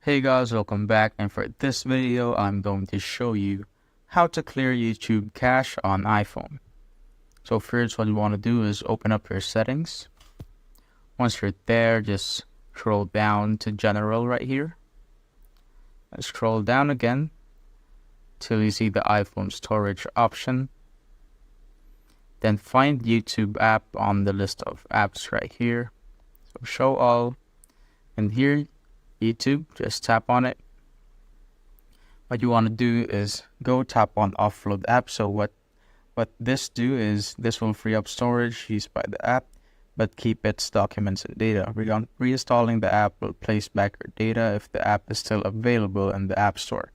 Hey guys, welcome back, and for this video I'm going to show you how to clear YouTube cache on iPhone. So first, what you want to do is open up your settings. Once you're there, just scroll down to general right here and scroll down again till you see the iPhone storage option. Then find YouTube app on the list of apps right here. So show all, and here YouTube, just tap on it. What you want to do is go tap on Offload the App. So what this do is this will free up storage used by the app, but keep its documents and data. Reinstalling the app will place back your data if the app is still available in the App Store.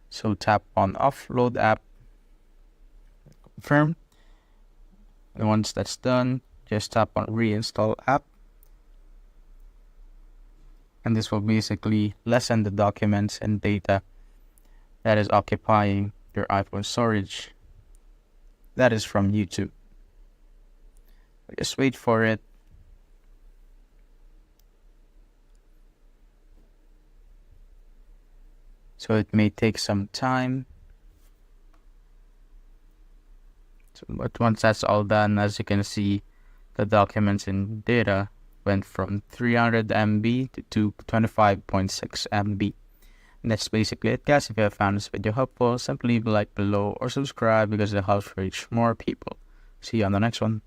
So tap on Offload the App, confirm, and once that's done, just tap on Reinstall App. And this will basically lessen the documents and data that is occupying your iPhone storage. That is from YouTube. Just wait for it. So it may take some time. But once that's all done, as you can see, the documents and data went from 300 MB to 25.6 MB. And that's basically it, guys. If you have found this video helpful, simply leave a like below or subscribe because it helps reach more people. See you on the next one.